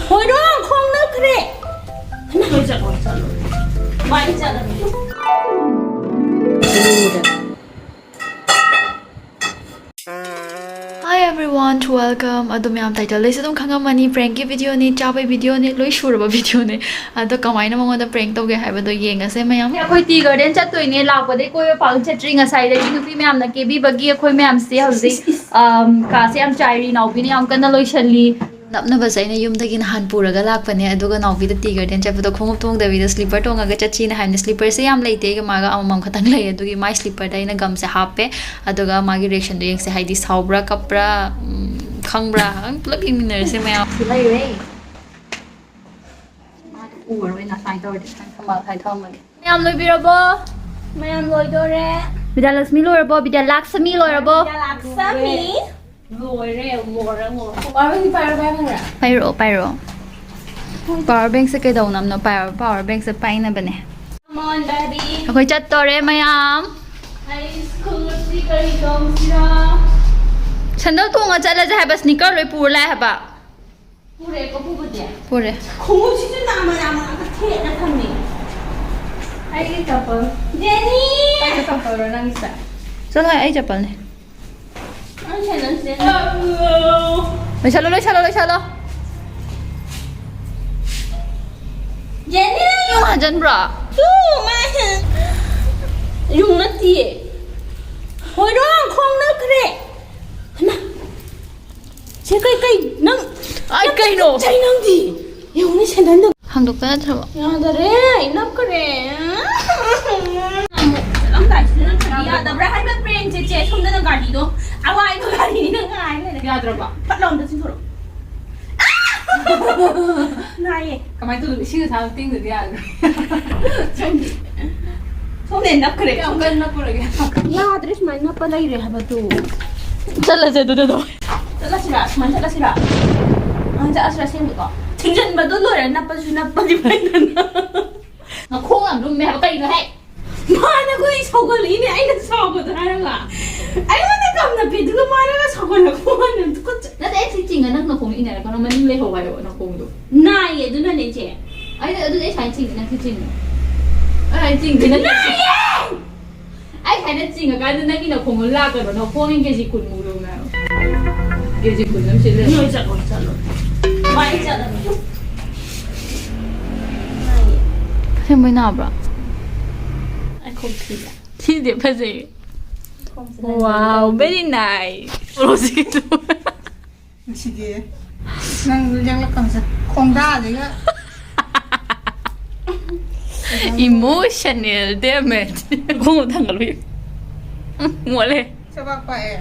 hồi đó không nước kre hơi chặt mãi chặt Hi everyone, welcome. Adum yam title lesi dum khanga mani prank video ni chabai video ni loi shuraba video ni ado kamai na mangona prank toge haiba do yenga se mayam khoi tea garden chat toi ne law pa dei koi pa chatri nga sai dei nupi myam na kebi bagi khoi myam se hauji ka se am chairi naw bi ni am kana loi shalli napna ba sai na yum dagi na han puraga lak pane aduga nawi da tiger den chapu do khong tong da vida slipper tonga ga chachi na haim slipper se yam leite ga maga amam khatang lei adugi my slipper dai na gam se hape aduga magi reaction do yeng se haidi saubra kapra khangbra ang plug in miner se maya lai re ma tu ur we na sai do de san kamal hai thom ma myam loi bi rabo myam loi do re Vidya Lakshmi loi rabo Vidya Lakshmi loi rabo Vidya Lakshmi loi re power pyro power bank se kai dau nam no power bank se pai na bane come on baby akoi chat tore mayam high school sticker dom sira sandal to nga chala ja ba sneaker loi pur lai ha ba pure ko pu bdia pure khongu chi chu na ma ka the na thamni ai ki chapel Jenny ai ka chapel ro nang isa chalo ai chapal ne ai chana se loi chalo Jenny yung hajan bra tu ma yung na ti hoi rong khong na kre na che kai nang ai kai no chai nang di yung ni chen dan hang dok ta thro ya da re nap kre ang dai sin na ya da bra hai ba pren che thum da gari do awai do gari ni na ngai ne ya dra ba pat long da sin thoro nai Kamay tulog siya sa ting de dia. so den nap kre Ang ganda po lagi. ya adres mai na pa lai re ha ba tu chala se do Chala sira, man chala sira. Ang chala sira sem ko. Tingjan ba do lore na pa di pa na. na khong am dum me ha kai no hai Ma na ko I sogol ini ai na sogol da la. Ai na kam na pe du ma na sogol na ko na ko. na dai si ching na na khong ina ko na maning le ho wai na khong do Na ye du na ne che. ai da du dai sai ching na si ching ai ching na Na ye. ai kai na ching ga na ki na khong la ka no khong in ke ji kun mu lo na ke ji kun nam se le No cha ko cha lo. Ma cha da. Na ye. se moi na bra Ai ko pi. thi de pha se wow very nice ro si do Sige. Nang yang lakang sa khong da de ga. emotional damage khong thang ga lo mo le Sa ba pa eh.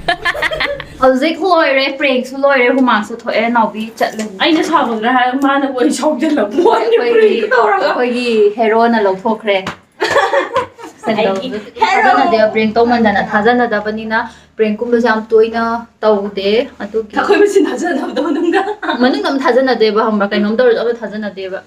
Hauzik loi re prank su loi re humang su thoe naw bi chat le. Ai na sogol ra ma na boi chok de la bo ni prank do ra. khoi gi hero na lo thokre Hero. Thazana de prank to man dana thazana da banina prank kum jam toina taude atu ki 다 거의 무슨 나잖아 너는가 manu nam thazana de ba hamra kainom tor aba thazana de ba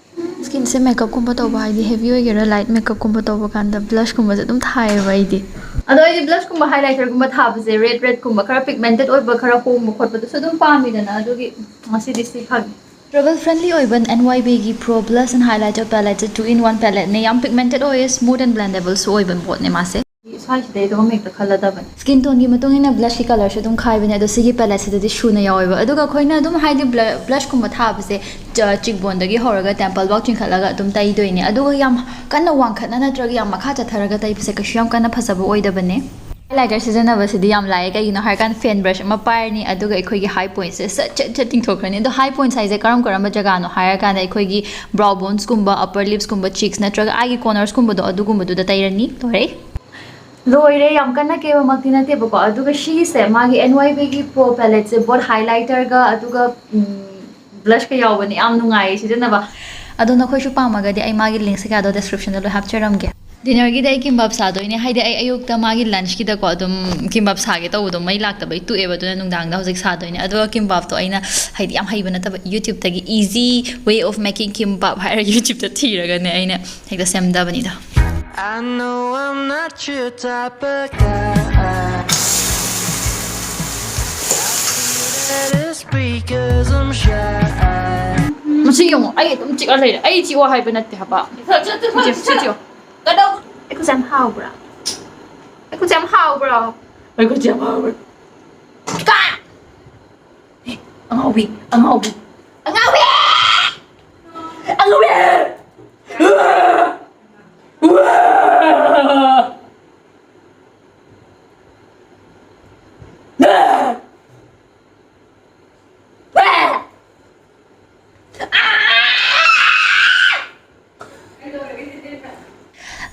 skin se makeup kum ba to ba idi heavy oi gera light makeup kum ba to ba kan da blush kum ba dum thai ba idi ado idi blush kum ba highlighter kum ba tha ba se red kum ba khara pigmented oi ba khara hom khot ba so dum pa mi dana ado gi ngasi disi phag Travel friendly oiban NYB gi Pro Blush and Highlighter palette 2-in-1 palette ne yam pigmented oi smooth and blendable so oiban bot ne ma se sai de do make the color da ban skin tone gi matong ina blush ki color se dum khai bane ado sigi palette se de shu na yawi ba ado ga khoina dum hide blush kum ba tha ba se cheekbone da gi horaga temple box chin khalaga dum tai doi ne ado ga yam kana wang khana na trag yam makha cha tharaga tai se ka shyam kana phasaba oi da bane highlighter season of the yam like you know har kan fan brush ma par ni aduga ekhoi gi high points se chat ting thokrani do high points size karam karam jaga no higher kan ekhoi gi brow bones kumba upper lips kumba cheeks natraga agi corners kumba do adugumba do da tairani tore loire yam kana ke ma maktina te ba aduga she se magi NYB gi pro palette se both highlighter ga aduga blush ka yawani am nungai season ba adona khoi shu pamaga di ai magi link se ka do description lo capture ge dinner gi dai kimbap sa do ine haide ai ayuk ta magi lunch ki da ko dum kimbap sa ge to do mai lak ta bai tu e ba do nung dang da hojik sa do ine ado kimbap to aina haide am haiba na ta YouTube ta gi easy way of making kimbap hair YouTube ta thira ga ne aina hekta sem da bani da I know I'm not your type of guy. That is because I'm shy. ꯃꯁꯤ ꯌꯦꯡꯉꯣ ꯑꯩ ꯑꯗꯨꯝ ꯆꯤꯛꯑ ꯂꯩꯔꯦ ꯑꯩ ꯆꯤꯛꯑꯣ ꯍꯥꯏꯕ ꯅꯠꯇꯦ ꯍꯥꯏꯕ ꯆꯤꯛꯑꯣ ꯀꯩꯗꯧ ꯑꯩ ꯈꯨꯠꯁꯦ ꯌꯥꯝ ꯍꯥꯎꯕ꯭ꯔꯥ ꯑꯩ ꯈꯨꯠꯁꯦ ꯌꯥꯝ ꯍꯥꯎꯕ꯭ꯔꯣ ꯑꯩ ꯈꯨꯠꯁꯦ ꯌꯥꯝ ꯍꯥꯎꯕ꯭ꯔꯥ ꯀꯥ ꯑꯉꯥꯎꯕꯤ ꯑꯉꯥꯎꯕꯤ ꯑꯉꯥꯎꯕꯤ ꯑꯉꯥꯎꯕꯤ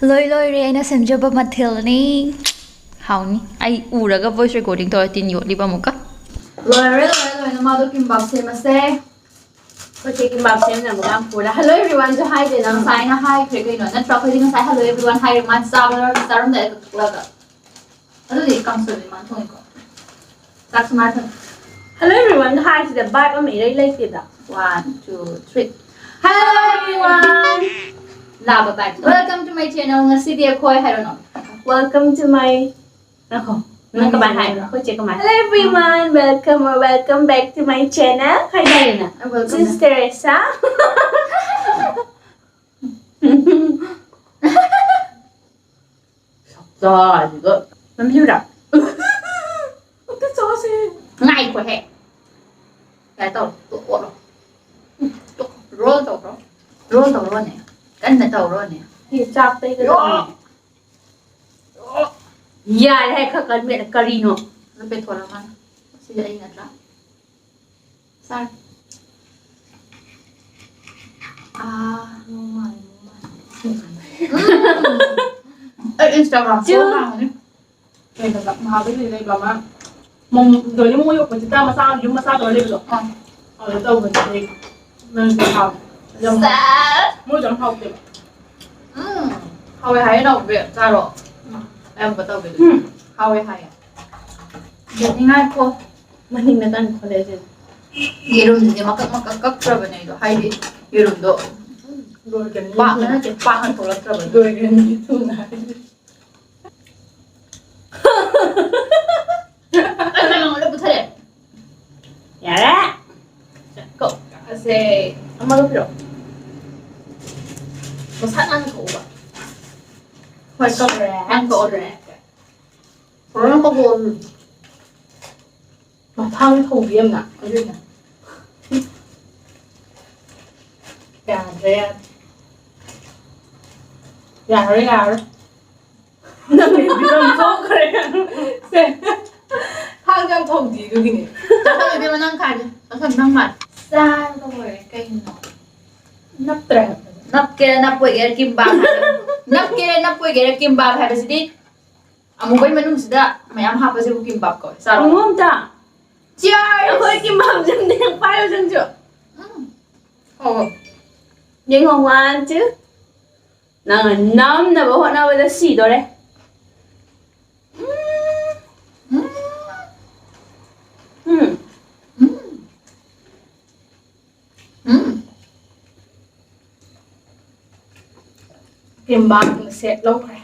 ꯂꯣꯏ ꯂꯣꯏꯔꯦ ꯑꯩꯅ ꯁꯦꯝꯖꯕ ꯃꯊꯦꯜꯅꯤ ꯍꯥꯎꯅꯤ ꯑꯩ ꯎꯔꯒ ꯚꯣꯏꯁ ꯔꯦꯀꯣꯔꯗꯤꯡ ꯇꯧꯔ ꯇꯤꯟ ꯌꯣꯠꯂꯤꯕ ꯑꯃꯨꯛꯀ ꯂꯣꯏꯔꯦ ꯂꯣꯏꯅ ꯃꯥꯗꯣ ꯀꯤꯝꯕꯥꯞ ꯁꯦꯝꯃꯁꯦ ꯑꯩꯈꯣꯏ ꯀꯤꯝꯕꯥꯞ ꯁꯦꯝꯅꯕ ꯌꯥꯝ ꯄꯨꯔꯦ ꯍꯜꯂꯣ ꯑꯦꯚ꯭ꯔꯤꯋꯥꯟꯁꯨ ꯍꯥꯏꯗꯦꯅ ꯉꯁꯥꯏꯅ ꯍꯥꯏꯈ꯭ꯔꯦ ꯀꯩꯅꯣ ꯅꯠꯇ꯭ꯔꯥ ꯑꯩꯈꯣꯏꯗꯤ ꯉꯁꯥꯏ ꯍꯜꯂꯣ ꯑꯦꯚ꯭ꯔꯤꯋꯥꯟ ꯍꯥꯏꯔꯦ ꯃꯥꯅ ꯆꯥꯔꯝꯗꯥꯏ ꯀꯛꯂꯒ ꯑꯗꯨꯗꯤ ꯀꯥꯡꯁꯣꯏꯗꯤ ꯃꯥꯅ ꯊꯣꯡꯉꯤꯀꯣ ꯆꯥꯛꯁꯨ ꯃꯥꯅ ꯊꯣꯡꯉꯤ Hello everyone, hi sida vibe ama iray ꯂꯩꯇꯦꯗ 1 2 3 Hello everyone Lava back Welcome to my channel ngasi akhoi hairo no Welcome to my Ako, nang kamay hi. Ako check kamay. Hello everyone, welcome back to my channel. Hi Darina. This is Teresa. Rồi thì có Nó hiu rồi Cái sauce Ngay của hệ Cái tàu tụ ổ rồi Roll tàu rồi nè Cân là tàu rồi nè Thì chọc tay cái đó. Yeah, hay khắc cân mẹ là curry no. Nó bị thua lắm anh Xin anh ngặt lắm Sao Ngon Instagram Chưa. Đây là gặp Hà với đây là mà mong rồi những mối của chúng ta mà sao chúng mà sao rồi lên rồi ở đâu mình đi nên phải học dòng mối chẳng học thì Hầu hay đâu việc ra rồi Em bắt đầu việc Hầu hay à Việc như ngay cô Maning na tan ko legend. Yerum gì mà các trò bên này đó hay đi Yerum đó rồi cái Bạn nó chỉ bạn hơn thủ lắm trò bên rồi cái như thế này Anh này mà nó bút thế Yeah ra. Cậu Sẽ Amma lo pero. Có sẵn ăn cậu ạ Hoy ko ra. Ăn cậu rồi Nó có buồn mà thăng thủ viêm nè Có gì nè gà đấy Nang bibigyan ko kaya. thăng trong thùng gì cái gì Chắc là người mà năng khai đi Nó phần năng mặt Sao rồi cây nó nắp trà Nắp kia nắp quay kia kimbap Nắp kia nắp quay kia kimbap hay besi di Amo ba manung sida mayam hapa si kimbap ko Sao Ngom ta. Cheers Ako kimbap jam ding payo jam jo. Oh Nhưng không ăn chứ. Nang nam na bo na ba si do re. kimbap sẽ lâu khỏe